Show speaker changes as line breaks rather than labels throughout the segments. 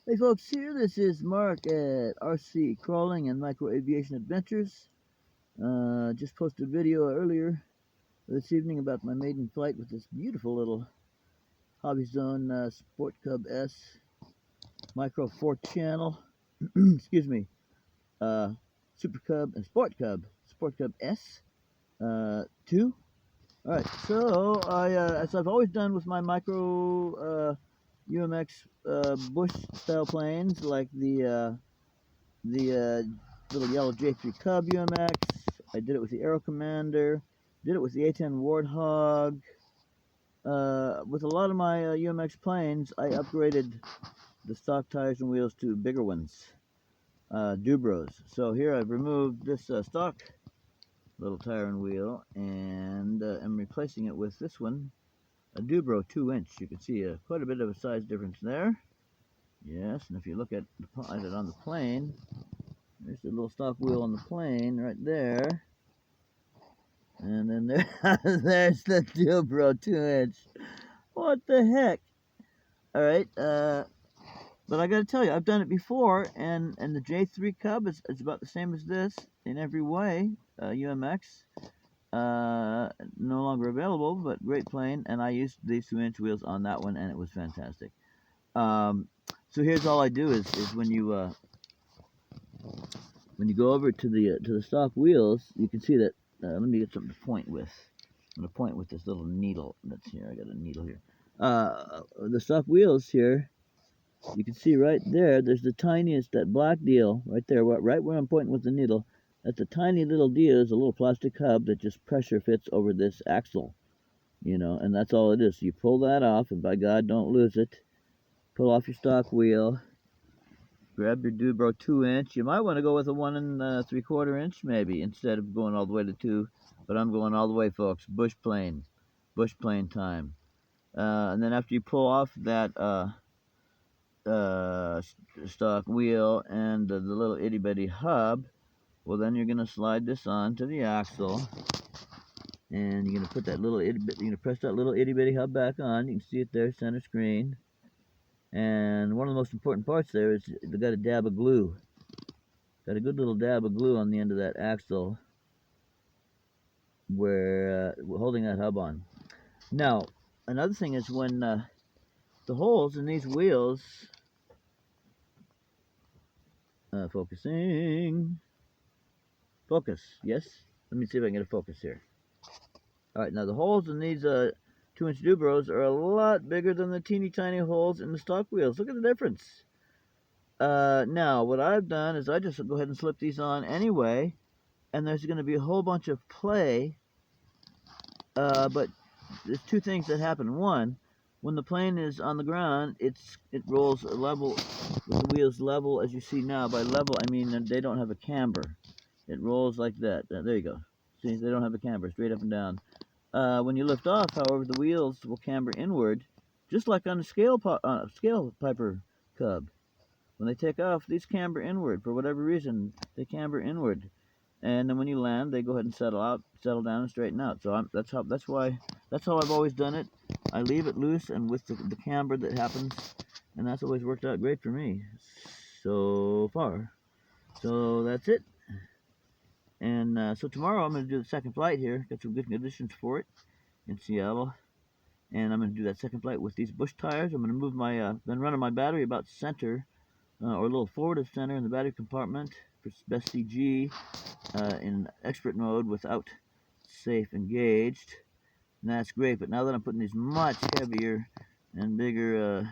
Hey folks, here this is Mark at RC Crawling and Micro Aviation Adventures. Just posted a video earlier this evening about my maiden flight with this beautiful little Hobby Zone Sport Cub S Micro 4 channel. Excuse me, Super Cub and Sport Cub S 2. Alright, so as I've always done with my micro UMX bush style planes, like the little yellow J3 Cub UMX. I did it with the Aero Commander. Did it with the A10 Warthog. With a lot of my UMX planes, I upgraded the stock tires and wheels to bigger ones, Dubros. So here I've removed this stock little tire and wheel, and I'm replacing it with this one, a Dubro 2-inch. You can see quite a bit of a size difference there. Yes, and if you look at it on the plane, there's the little stock wheel on the plane right there. And then there's the Dubro 2-inch. What the heck? Alright, but I gotta tell you, I've done it before, and the J3 Cub is about the same as this in every way. UMX, no longer available, but great plane, and I used these 2-inch wheels on that one, and it was fantastic. So here's all I do is when you go over to the stock wheels, you can see that. Let me get something to point with. I'm gonna point with this little needle that's here. I got a needle here. The stock wheels here, you can see right there. There's the tiniest, that black deal right there, right where I'm pointing with the needle. That's a tiny little deal. It's a little plastic hub that just pressure fits over this axle, and that's all it is. So you pull that off, and by God, don't lose it. Pull off your stock wheel. Grab your Dubro 2-inch. You might want to go with a 1 3/4 inch maybe instead of going all the way to 2. But I'm going all the way, folks. Bush plane time. And then after you pull off that stock wheel and the little itty bitty hub, well, then you're gonna slide this on to the axle, and you're gonna put that little you're gonna press that little itty bitty hub back on. You can see it there, center screen. And one of the most important parts there is they got a dab of glue. Got a good little dab of glue on the end of that axle where we're holding that hub on. Now, another thing is when the holes in these wheels, focus, yes? Let me see if I can get a focus here. Alright, now the holes in these 2-inch Dubros are a lot bigger than the teeny tiny holes in the stock wheels. Look at the difference. Now, what I've done is I just go ahead and slip these on anyway, and there's going to be a whole bunch of play, but there's two things that happen. One, when the plane is on the ground, it rolls level with the wheels level, as you see now. By level, I mean they don't have a camber. It rolls like that. There you go. See, they don't have a camber, straight up and down. When you lift off, however, the wheels will camber inward, just like on a scale Piper Cub. When they take off, these camber inward. For whatever reason, they camber inward. And then when you land, they go ahead and settle down and straighten out. So that's how I've always done it. I leave it loose and with the camber that happens, and that's always worked out great for me so far. So that's it. And so tomorrow I'm going to do the second flight here. Got some good conditions for it in Seattle. And I'm going to do that second flight with these bush tires. I'm going to move my, been running my battery about center, or a little forward of center in the battery compartment for best CG in expert mode without safe engaged. And that's great. But now that I'm putting these much heavier and bigger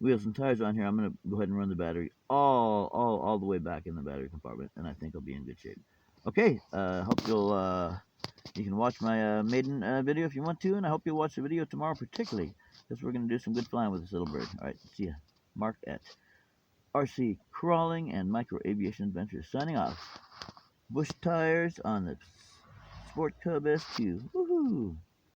wheels and tires on here, I'm going to go ahead and run the battery all the way back in the battery compartment, and I think I'll be in good shape. Okay, hope you can watch my maiden video if you want to, and I hope you'll watch the video tomorrow particularly, because we're going to do some good flying with this little bird. Alright, see ya. Mark at RC Crawling and Micro Aviation Adventures signing off. Bush tires on the Sport Cub SQ. Woohoo!